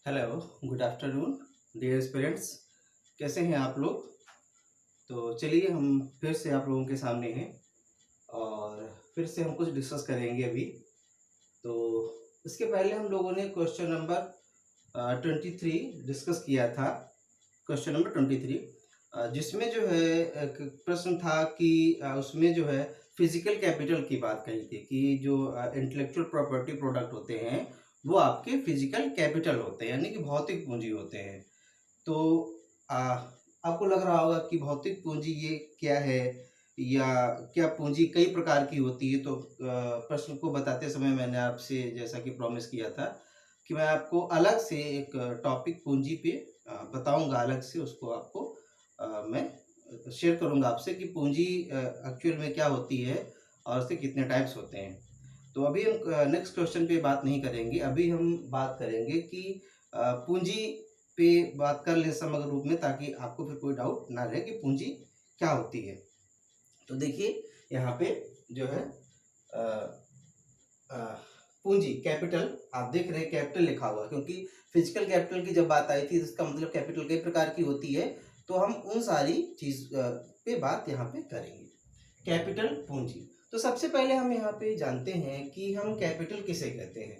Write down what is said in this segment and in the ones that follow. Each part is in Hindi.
Hello, good afternoon dear students. कैसे हैं आप लोग? तो चलिए हम फिर से आप लोगों के सामने हैं और फिर से हम कुछ डिस्कस करेंगे अभी। तो इसके पहले हम लोगों ने क्वेश्चन नंबर 23 डिस्कस किया था। क्वेश्चन नंबर 23 जिसमें जो है एक प्रश्न था कि उसमें जो है फिजिकल कैपिटल की बात कही थी कि जो इंटेलेक्चुअल प्रॉपर्टी प्रोडक्ट होते हैं वो आपके फिजिकल कैपिटल होते हैं, यानी कि भौतिक पूंजी होते हैं। तो आ, आपको लग रहा होगा कि भौतिक पूंजी ये क्या है, या क्या पूंजी कई प्रकार की होती है। तो प्रश्न को बताते समय मैंने आपसे जैसा कि प्रॉमिस किया था कि मैं आपको अलग से एक टॉपिक पूंजी पे बताऊंगा, अलग से उसको आपको मैं शेयर करूंगा आपसे कि पूंजी एक्चुअल में क्या होती है और उसके कितने टाइप्स होते हैं। तो अभी हम नेक्स्ट क्वेश्चन पे बात नहीं करेंगे, अभी हम बात करेंगे कि पूंजी पे बात कर लें समग्र रूप में, ताकि आपको फिर कोई डाउट ना रहे कि पूंजी क्या होती है। तो देखिए यहाँ पे जो है अ, अ, पूंजी कैपिटल, आप देख रहे हैं कैपिटल लिखा हुआ है, क्योंकि फिजिकल कैपिटल की जब बात आई थी इसका मतलब कैपिटल कई प्रकार की होती है। तो हम उन सारी चीज पे बात यहाँ पे करेंगे। कैपिटल पूंजी, तो सबसे पहले हम यहाँ पे जानते हैं कि हम कैपिटल किसे कहते हैं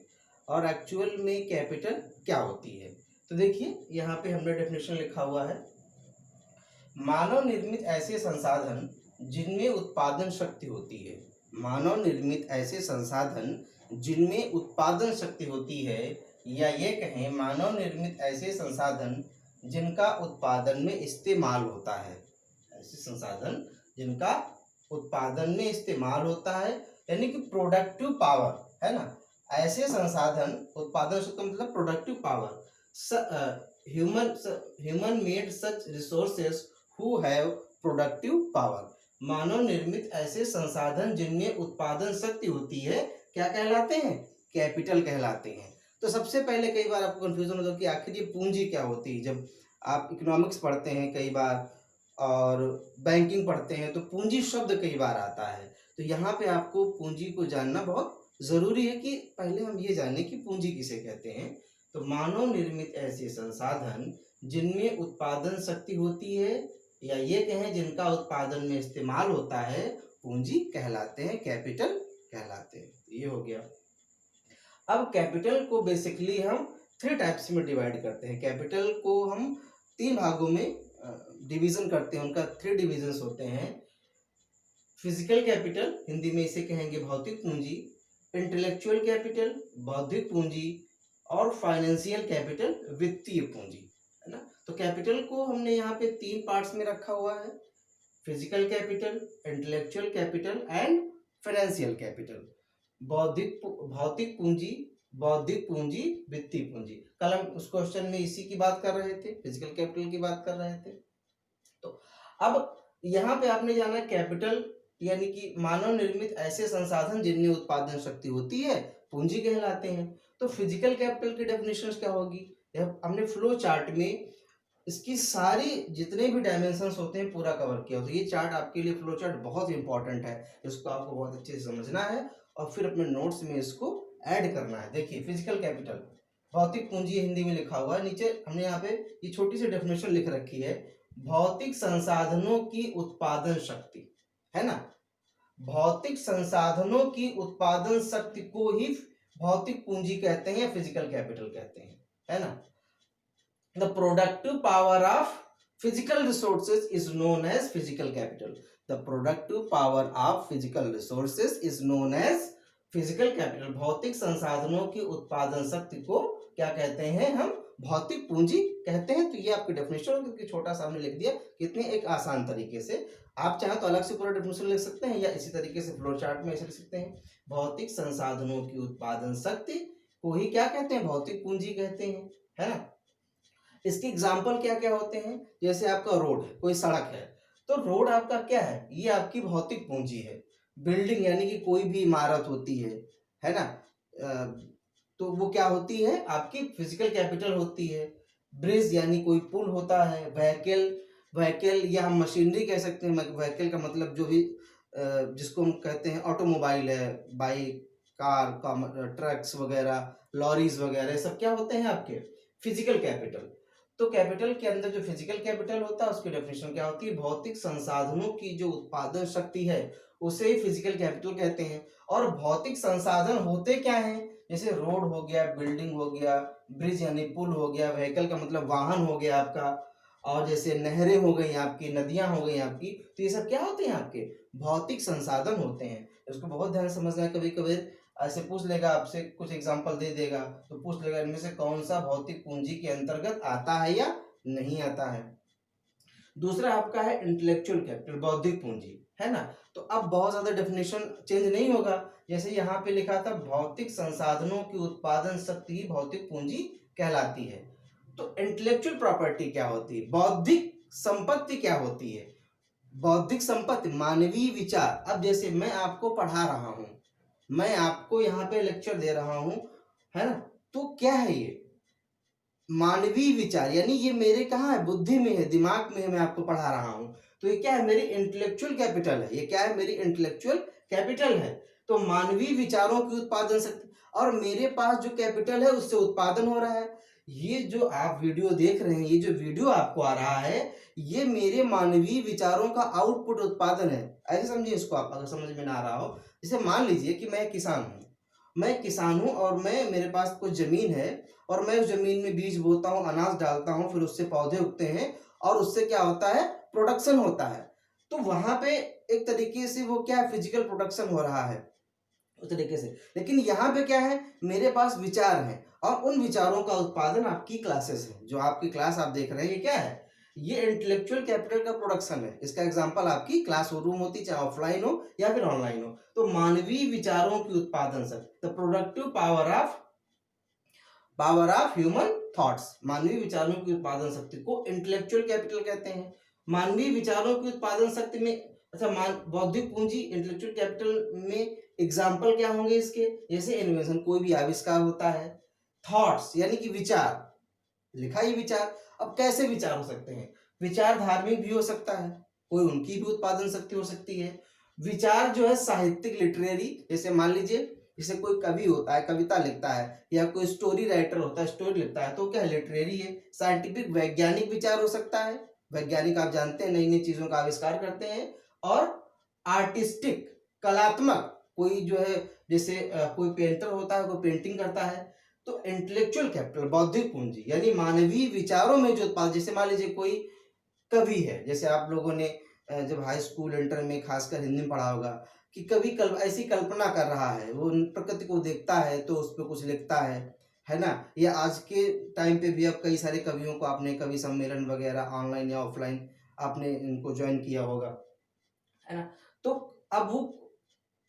और एक्चुअल में कैपिटल क्या होती है। तो देखिए यहाँ पे हमने डेफिनेशन लिखा हुआ है, मानव निर्मित ऐसे संसाधन जिनमें उत्पादन शक्ति होती है। मानव निर्मित ऐसे संसाधन जिनमें उत्पादन शक्ति होती है, या ये कहें मानव निर्मित ऐसे संसाधन जिनका उत्पादन में इस्तेमाल होता है। ऐसे संसाधन जिनका उत्पादन में इस्तेमाल होता है, यानी कि प्रोडक्टिव पावर है ना। ऐसे संसाधन, उत्पादन शक्ति मतलब productive power, human made such resources who have productive power. मानव निर्मित ऐसे संसाधन जिनमें उत्पादन शक्ति होती है क्या कहलाते हैं? कैपिटल कहलाते हैं। तो सबसे पहले कई बार आपको कंफ्यूजन होता है कि आखिर ये पूंजी क्या होती है। जब आप इकोनॉमिक्स पढ़ते हैं कई बार और बैंकिंग पढ़ते हैं तो पूंजी शब्द कई बार आता है। तो यहाँ पे आपको पूंजी को जानना बहुत जरूरी है कि पहले हम ये जानें कि पूंजी किसे कहते हैं। तो मानव निर्मित ऐसे संसाधन जिनमें उत्पादन शक्ति होती है, या ये कहें जिनका उत्पादन में इस्तेमाल होता है, पूंजी कहलाते हैं, कैपिटल कहलाते हैं। ये हो गया। अब कैपिटल को बेसिकली हम थ्री टाइप्स में डिवाइड करते हैं। कैपिटल को हम तीन भागों में डिवीजन करते हैं, उनका थ्री डिविजन्स होते हैं। फिजिकल कैपिटल, हिंदी में इसे कहेंगे भौतिक पूंजी, इंटेलेक्चुअल कैपिटल बौद्धिक पूंजी, और फाइनेंशियल कैपिटल वित्तीय पूंजी, है ना। तो कैपिटल को हमने यहाँ पे तीन पार्ट्स में रखा हुआ है, physical capital, intellectual capital and financial capital. भौतिक पूंजी, बौद्धिक पूंजी, वित्तीय पूंजी। कल हम उस क्वेश्चन में इसी की बात कर रहे थे, फिजिकल कैपिटल की बात कर रहे थे। तो अब यहाँ पे आपने जाना कैपिटल यानी कि मानव निर्मित ऐसे संसाधन जिनमें उत्पादन शक्ति होती है, पूंजी कहलाते हैं। तो फिजिकल कैपिटल की डेफिनेशन क्या होगी? हमने फ्लो चार्ट में इसकी सारी जितने भी डायमेंशंस होते हैं पूरा कवर किया। तो ये चार्ट आपके लिए, फ्लो चार्ट बहुत इंपॉर्टेंट है, इसको आपको बहुत अच्छे से समझना है और फिर अपने नोट्स में इसको ऐड करना है। देखिए फिजिकल कैपिटल, भौतिक पूंजी हिंदी में लिखा हुआ है, नीचे हमने यहाँ पे ये छोटी सी डेफिनेशन लिख रखी है, भौतिक संसाधनों की उत्पादन शक्ति, है ना। भौतिक संसाधनों की उत्पादन शक्ति को ही भौतिक पूंजी कहते हैं या फिजिकल कैपिटल कहते हैं, है ना। The productive power of physical resources is known as physical capital. The productive power of physical resources is known as physical capital. भौतिक संसाधनों की उत्पादन शक्ति को क्या कहते हैं? हम भौतिक पूंजी कहते हैं। तो ये आपकी डेफिनेशन, क्योंकि छोटा सा हमने लिख दिया, कितने एक आसान तरीके से। आप चाहें तो अलग से पूरा डेफिनेशन लिख सकते हैं या इसी तरीके से फ्लो चार्ट में ऐसे लिख सकते हैं। भौतिक संसाधनों की उत्पादन शक्ति को ही क्या कहते हैं? भौतिक पूंजी कहते हैं, है ना। इसके एग्जाम्पल क्या क्या होते हैं? जैसे आपका रोड है, कोई सड़क है, तो रोड आपका क्या है? ये आपकी भौतिक पूंजी है। बिल्डिंग यानी कि कोई भी इमारत होती है ना, तो वो क्या होती है? आपकी फिजिकल कैपिटल होती है। ब्रिज यानी कोई पुल होता है। व्हीकल या हम मशीनरी कह सकते हैं। व्हीकल का मतलब जो भी जिसको हम कहते हैं ऑटोमोबाइल है, बाइक, कार, ट्रक्स वगैरह, लॉरीज वगैरह, सब क्या होते हैं? आपके फिजिकल कैपिटल। तो कैपिटल के अंदर जो फिजिकल कैपिटल होता है उसकी डेफिनेशन क्या होती है? भौतिक संसाधनों की जो उत्पादन शक्ति है उसे फिजिकल कैपिटल कहते हैं। और भौतिक संसाधन होते क्या हैं? जैसे रोड हो गया, बिल्डिंग हो गया, ब्रिज यानी पुल हो गया, व्हीकल का मतलब वाहन हो गया आपका, और जैसे नहरें हो गई आपकी, नदियां हो गई आपकी, तो ये सब क्या होते हैं? आपके भौतिक संसाधन होते हैं। इसको बहुत ध्यान से समझना है। कभी कभी ऐसे पूछ लेगा आपसे, कुछ एग्जांपल दे देगा तो पूछ लेगा इनमें से कौन सा भौतिक पूंजी के अंतर्गत आता है या नहीं आता है। दूसरा आपका है इंटेलेक्चुअल कैपिटल, बौद्धिक पूंजी, है ना। तो अब बहुत ज्यादा डेफिनेशन चेंज नहीं होगा। जैसे यहाँ पे लिखा था भौतिक संसाधनों की उत्पादन शक्ति ही भौतिक पूंजी कहलाती है। तो इंटेलेक्चुअल प्रॉपर्टी क्या होती है? बौद्धिक संपत्ति क्या होती है? बौद्धिक संपत्ति मानवीय विचार। अब जैसे मैं आपको पढ़ा रहा हूं, मैं आपको यहाँ पे लेक्चर दे रहा हूं, है ना, तो क्या है ये? मानवीय विचार, यानी ये मेरे कहाँ है? बुद्धि में है, दिमाग में है, मैं आपको पढ़ा रहा हूं। तो ये क्या है? मेरी इंटेलेक्चुअल कैपिटल है। ये क्या है? मेरी इंटेलेक्चुअल कैपिटल है। तो मानवीय विचारों की उत्पादन शक्ति, और मेरे पास जो कैपिटल है उससे उत्पादन हो रहा है। ये जो आप वीडियो देख रहे हैं, ये जो वीडियो आपको आ रहा है, ये मेरे मानवीय विचारों का आउटपुट उत्पादन है। ऐसे समझिए इसको आप, अगर समझ में ना आ रहा हो। जैसे मान लीजिए कि मैं किसान हूँ, मैं किसान हूँ और मेरे पास कुछ जमीन है, और मैं उस जमीन में बीज बोता हूँ, अनाज डालता हूँ, फिर उससे पौधे उगते हैं, और उससे क्या होता है? प्रोडक्शन होता है। तो वहां पे एक तरीके से वो क्या है? फिजिकल प्रोडक्शन हो रहा है उस तरीके से। लेकिन यहाँ पे क्या है? मेरे पास विचार हैं, और उन विचारों का उत्पादन आपकी क्लासेस है। जो आपकी क्लास आप देख रहे हैं, ये क्या है? ये इंटेलेक्चुअल कैपिटल का प्रोडक्शन है। इसका एग्जांपल आपकी क्लास रूम होती, चाहे ऑफलाइन हो या फिर ऑनलाइन हो। तो मानवीय विचारों की उत्पादन शक्ति, the productive power of human thoughts, मानवीय विचारों की उत्पादन शक्ति को इंटेलेक्चुअल कैपिटल कहते हैं। मानवीय विचारों की उत्पादन शक्ति में, अच्छा, बौद्धिक पूंजी इंटेलेक्चुअल कैपिटल में एग्जाम्पल क्या होंगे इसके? जैसे इन्वेंशन, कोई भी आविष्कार होता है। थॉट्स यानी कि विचार, लिखा ही विचार। अब कैसे विचार हो सकते हैं? विचार धार्मिक भी हो सकता है, कोई उनकी भी उत्पादन शक्ति हो सकती है। विचार जो है साहित्यिक, लिटरेरी, जैसे मान लीजिए जैसे कोई कवि होता है, कविता लिखता है, या कोई स्टोरी राइटर होता है, स्टोरी लिखता है, तो क्या लिटरेरी है। साइंटिफिक, वैज्ञानिक विचार हो सकता है। वैज्ञानिक आप जानते हैं नई नई चीजों का आविष्कार करते हैं। और आर्टिस्टिक, कलात्मक, कोई जो है जैसे कोई पेंटर होता है, कोई पेंटिंग करता है। तो इंटेलेक्चुअल कैपिटल, बौद्धिक पूंजी, यानी मानवीय विचारों में जो उत्पाद, जैसे मान लीजिए कोई कवि है, जैसे आप लोगों ने जब हाई स्कूल इंटर में खासकर हिंदी में पढ़ा होगा, कि कवि ऐसी कल्पना कर रहा है, वो प्रकृति को देखता है तो उस पर कुछ लिखता है ना। या आज के टाइम पे भी अब कई सारे कवियों को आपने कवि सम्मेलन वगैरह ऑनलाइन या ऑफलाइन आपने इनको ज्वाइन किया होगा, है ना। तो अब वो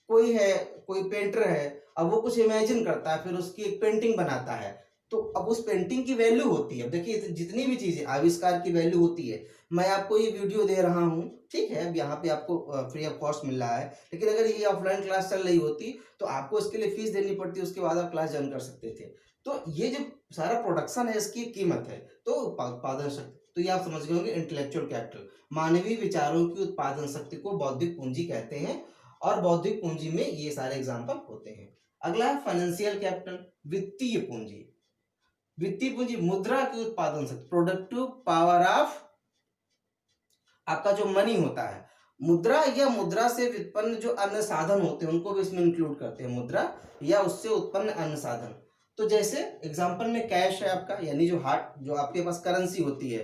कोई है, कोई पेंटर है, अब वो कुछ इमेजिन करता है, फिर उसकी एक पेंटिंग बनाता है। तो अब उस पेंटिंग की वैल्यू होती है। देखिए जितनी भी चीजें आविष्कार की वैल्यू होती है। मैं आपको ये वीडियो दे रहा हूँ, ठीक है, अब यहाँ पे आपको फ्री ऑफ कॉस्ट मिल रहा है। लेकिन अगर ये ऑफलाइन क्लास चल रही होती तो आपको इसके लिए फीस देनी पड़ती, उसके बाद आप क्लास ज्वाइन कर सकते थे। तो ये जो सारा प्रोडक्शन है, इसकी कीमत है। तो उत्पादन शक्ति, तो ये आप समझ गए होंगे इंटेलेक्चुअल कैपिटल, मानवीय विचारों की उत्पादन शक्ति को बौद्धिक पूंजी कहते हैं। और बौद्धिक पूंजी में ये सारे एग्जाम्पल होते हैं। अगला है फाइनेंशियल कैपिटल, वित्तीय पूंजी। वित्तीय पूंजी मुद्रा की उत्पादन शक्ति, प्रोडक्टिव पावर ऑफ आपका जो मनी होता है। मुद्रा या मुद्रा से उत्पन्न जो अन्य साधन होते हैं उनको भी इसमें इंक्लूड करते हैं, मुद्रा या उससे उत्पन्न अन्य साधन। तो जैसे एग्जांपल में कैश है आपका, यानी जो हार्ड, जो आपके पास करेंसी होती है,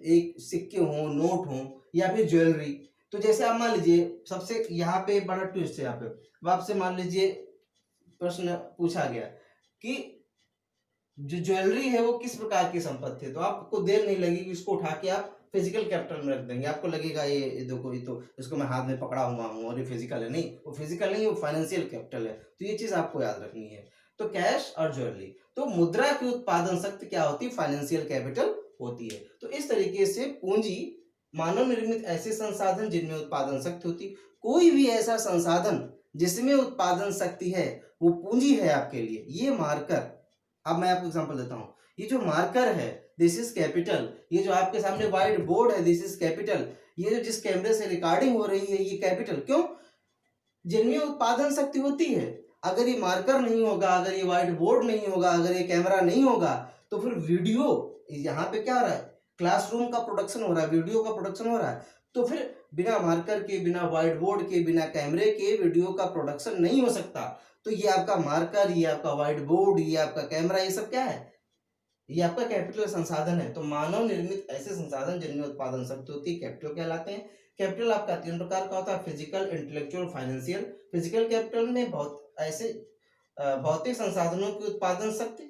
एक सिक्के हो, नोट हो, या फिर ज्वेलरी। तो जैसे आप मान लीजिए, सबसे यहाँ पे बड़ा ट्विस्ट है। यहाँ पे अब आपसे मान लीजिए प्रश्न पूछा गया कि जो ज्वेलरी है वो किस प्रकार की संपत्ति है, तो आपको देर नहीं लगेगी, इसको उठा के आप फिजिकल कैपिटल में रख देंगे। आपको लगेगा ये देखो, ये तो इसको मैं हाथ में पकड़ा हुआ हूँ और ये फिजिकल है। नहीं, वो फिजिकल नहीं, वो फाइनेंशियल कैपिटल है। तो ये चीज आपको याद रखनी है। तो कैश और ज्वेलरी, तो मुद्रा की उत्पादन शक्ति क्या होती है? फाइनेंशियल कैपिटल होती है। तो इस तरीके से पूंजी मानव निर्मित ऐसे संसाधन जिनमें उत्पादन शक्ति होती। कोई भी ऐसा संसाधन जिसमें उत्पादन शक्ति है वो पूंजी है आपके लिए। ये मार्कर, अब मैं आपको एग्जांपल देता हूँ। ये जो मार्कर है, दिस इज कैपिटल। ये जो आपके सामने व्हाइट बोर्ड है, दिस इज कैपिटल। ये जो जिस कैमरे से रिकॉर्डिंग हो रही है, ये कैपिटल। क्यों? जिनमें उत्पादन शक्ति होती है। अगर ये मार्कर नहीं होगा, अगर ये व्हाइट बोर्ड नहीं होगा, अगर ये कैमरा नहीं होगा, तो फिर वीडियो, यहाँ पे क्या हो रहा है, क्लासरूम का प्रोडक्शन हो रहा है, वीडियो का प्रोडक्शन हो रहा है, तो फिर बिना मार्कर के, बिना व्हाइट बोर्ड के, बिना कैमरे के वीडियो का प्रोडक्शन नहीं हो सकता। तो ये आपका मार्कर, ये आपका व्हाइट बोर्ड, ये आपका कैमरा, ये सब क्या है, ये आपका कैपिटल संसाधन है। तो मानव निर्मित ऐसे संसाधन जिनमें उत्पादन शक्ति होती है कैपिटल कहलाते हैं। कैपिटल आपका 3 प्रकार का होता है, physical, intellectual, financial. Physical capital में बहुत ऐसे भौतिक संसाधनों की उत्पादन शक्ति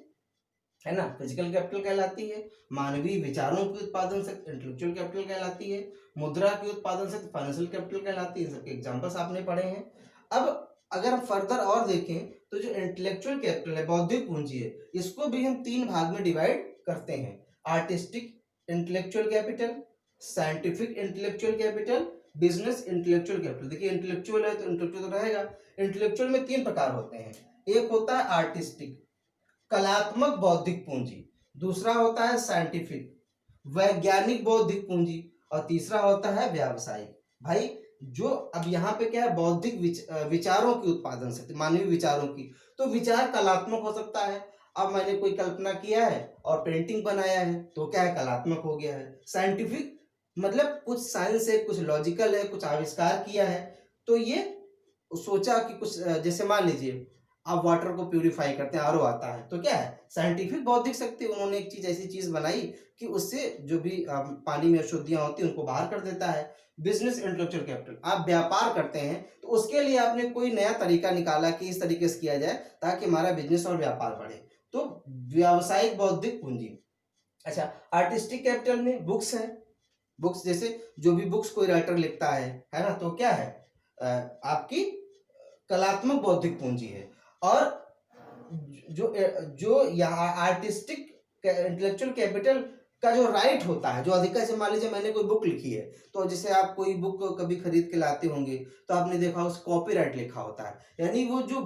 है ना, फिजिकल कैपिटल कहलाती है। मानवीय विचारों की उत्पादन शक्ति इंटेलेक्चुअल कैपिटल कहलाती है। मुद्रा की उत्पादन शक्ति फाइनेंशियल कैपिटल कहलाती है। इन सबके एग्जांपल्स आपने पढ़े हैं। अब अगर हम फर्दर और देखें तो जो इंटेलेक्चुअल कैपिटल है, बौद्धिक पूंजी है, इसको भी हम 3 भाग में डिवाइड करते हैं, artistic intellectual capital, scientific intellectual capital, business intellectual capital. देखिए इंटेलेक्चुअल है तो इंटेलेक्चुअल तो रहेगा। इंटेलेक्चुअल में 3 प्रकार होते हैं, एक होता है आर्टिस्टिक, कलात्मक बौद्धिक पूंजी, दूसरा होता है साइंटिफिक, वैज्ञानिक बौद्धिक पूंजी, और तीसरा होता है व्यावसायिक। भाई जो अब यहाँ पे क्या है, बौद्धिक विचारों की उत्पादन शक्ति, मानवीय विचारों की, तो विचार कलात्मक हो सकता है। अब मैंने कोई कल्पना किया है और पेंटिंग बनाया है तो क्या है, कलात्मक हो गया है। साइंटिफिक मतलब कुछ साइंस है, कुछ लॉजिकल है, कुछ आविष्कार किया है, तो ये सोचा कि कुछ जैसे मान लीजिए आप वाटर को प्यूरिफाई करते हैं, आरओ आता है, तो क्या है, साइंटिफिक बौद्धिक शक्ति, उन्होंने एक चीज ऐसी चीज बनाई कि उससे जो भी पानी में अशुद्धियां होती हैं उनको बाहर कर देता है। बिजनेस इंटेलेक्चुअल कैपिटल, आप व्यापार करते हैं तो उसके लिए आपने कोई नया तरीका निकाला कि इस तरीके से किया जाए ताकि हमारा बिजनेस और व्यापार बढ़े, तो व्यावसायिक बौद्धिक पूंजी। अच्छा, आर्टिस्टिक कैपिटल में बुक्स है, बुक्स जैसे जो भी बुक्स कोई राइटर लिखता है ना, तो क्या है, आपकी कलात्मक बौद्धिक पूंजी है। और जो जो यहाँ आर्टिस्टिक इंटेलेक्चुअल कैपिटल का जो राइट होता है, जो अधिकार, से मान लीजिए मैंने कोई बुक लिखी है, तो जैसे आप कोई बुक कभी खरीद के लाते होंगे तो आपने देखा उस कॉपीराइट लिखा होता है, यानी वो जो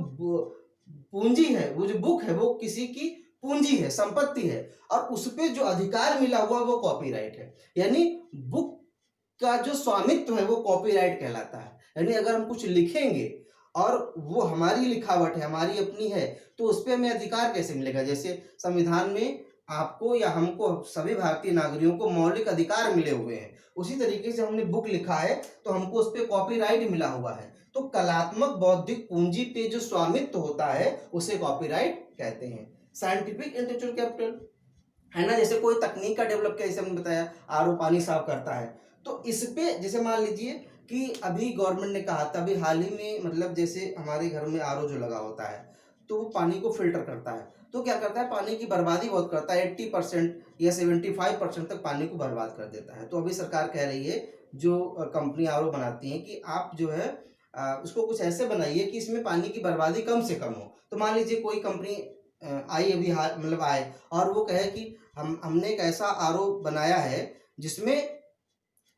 पूंजी है, वो जो बुक है, वो किसी की पूंजी है, संपत्ति है, और उस पे जो अधिकार मिला हुआ वो कॉपीराइट है। यानी बुक का जो स्वामित्व है वो कॉपीराइट कहलाता है। यानी अगर हम कुछ लिखेंगे और वो हमारी लिखावट है, हमारी अपनी है, तो उस पर हमें अधिकार कैसे मिलेगा। जैसे संविधान में आपको या हमको, सभी भारतीय नागरिकों को मौलिक अधिकार मिले हुए हैं, उसी तरीके से हमने बुक लिखा है तो हमको उस पर कॉपीराइट मिला हुआ है। तो कलात्मक बौद्धिक पूंजी पे जो स्वामित्व होता है उसे कॉपीराइट कहते हैं। साइंटिफिक इंटेलेक्चुअल कैपिटल है ना, जैसे कोई तकनीक का डेवलप किया, जैसे हमने बताया आरओ पानी साफ करता है, तो इस पे जैसे मान लीजिए कि अभी गवर्नमेंट ने कहा था, अभी हाल ही में, मतलब जैसे हमारे घर में आरओ जो लगा होता है तो वो पानी को फिल्टर करता है, तो क्या करता है, पानी की बर्बादी बहुत करता है, 80% या 75% तक पानी को बर्बाद कर देता है। तो अभी सरकार कह रही है, जो कंपनी आरओ बनाती है, कि आप जो है उसको कुछ ऐसे बनाइए कि इसमें पानी की बर्बादी कम से कम हो। तो मान लीजिए कोई कंपनी आई अभी हाल, मतलब आए और वो कहे कि हमने एक ऐसा आरओ बनाया है जिसमें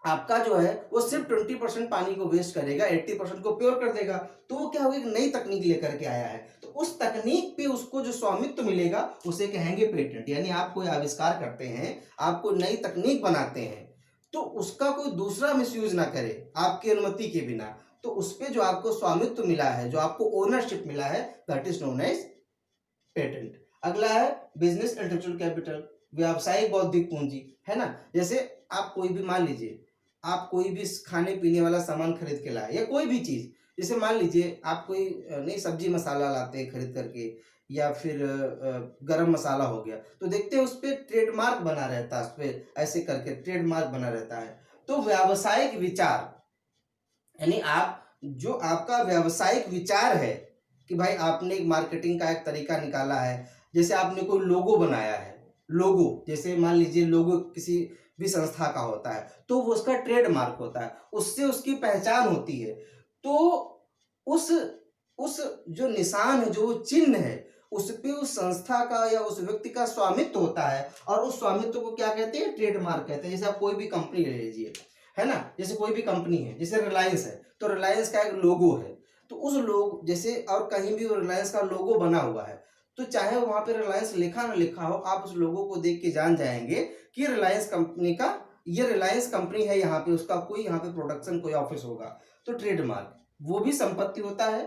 आपका जो है वो सिर्फ 20% पानी को वेस्ट करेगा, 80% को प्योर कर देगा, तो वो क्या होगा, एक नई तकनीक लेकर के आया है, तो उस तकनीक पे उसको जो स्वामित्व मिलेगा उसे कहेंगे पेटेंट। यानी आप कोई आविष्कार करते हैं, आप कोई नई तकनीक बनाते हैं, तो उसका कोई दूसरा मिसयूज ना करे आपकी अनुमति के बिना, तो उस पे जो आपको स्वामित्व मिला है, जो आपको ओनरशिप मिला है, that is known as patent. अगला है बिजनेस इंटेलेक्चुअल कैपिटल, व्यावसायिक बौद्धिक पूंजी, है ना। जैसे आप कोई भी, मान लीजिए आप कोई भी खाने पीने वाला सामान खरीद के लाए, या कोई भी चीज, जैसे मान लीजिए आप कोई नई सब्जी मसाला लाते हैं खरीद करके, या फिर गरम मसाला हो गया, तो देखते हैं उस पर ट्रेडमार्क बना रहता है, उस पर ऐसे करके ट्रेडमार्क बना रहता है। तो व्यावसायिक विचार, यानी आप, जो आपका व्यावसायिक विचार है कि भाई आपने एक मार्केटिंग का एक तरीका निकाला है, जैसे आपने कोई लोगो बनाया है, लोगो, जैसे मान लीजिए लोगो किसी भी संस्था का होता है तो वो उसका ट्रेडमार्क होता है, उससे उसकी पहचान होती है। तो उस उस जो निशान है, जो चिन्ह है, उस पे उस संस्था का या उस व्यक्ति का स्वामित्व होता है, और उस स्वामित्व को क्या कहते हैं, ट्रेडमार्क कहते हैं। जैसे आप कोई भी कंपनी ले लीजिए, है ना, जैसे कोई भी कंपनी है, जैसे रिलायंस है, तो रिलायंस का एक लोगो है, तो उस लोग जैसे, और कहीं भी रिलायंस का लोगो बना हुआ है, तो चाहे वहां पे रिलायंस लिखा ना लिखा हो, आप उस लोगो को देख के जान जाएंगे कि रिलायंस कंपनी का, ये रिलायंस कंपनी है, यहाँ पे उसका कोई, यहाँ पे प्रोडक्शन कोई ऑफिस होगा। तो ट्रेडमार्क वो भी संपत्ति होता है।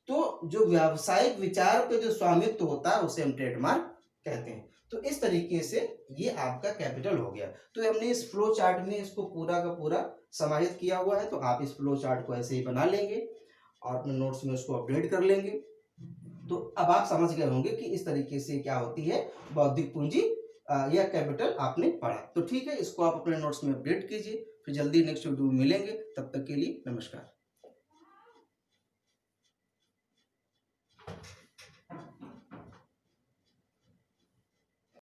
तो जो व्यावसायिक विचार पे जो स्वामित्व होता है उसे हम ट्रेडमार्क कहते हैं। तो इस तरीके से ये आपका कैपिटल हो गया। तो हमने इस फ्लो चार्ट में इसको पूरा का पूरा समाहित किया हुआ है, तो आप इस फ्लो चार्ट को ऐसे ही बना लेंगे और अपने नोट्स में उसको अपडेट कर लेंगे। तो अब आप समझ गए होंगे कि इस तरीके से क्या होती है बौद्धिक पूंजी या कैपिटल आपने पढ़ा। तो ठीक है, इसको आप अपने नोट्स में अपडेट कीजिए। फिर जल्दी नेक्स्ट वीडियो में मिलेंगे, तब तक के लिए नमस्कार।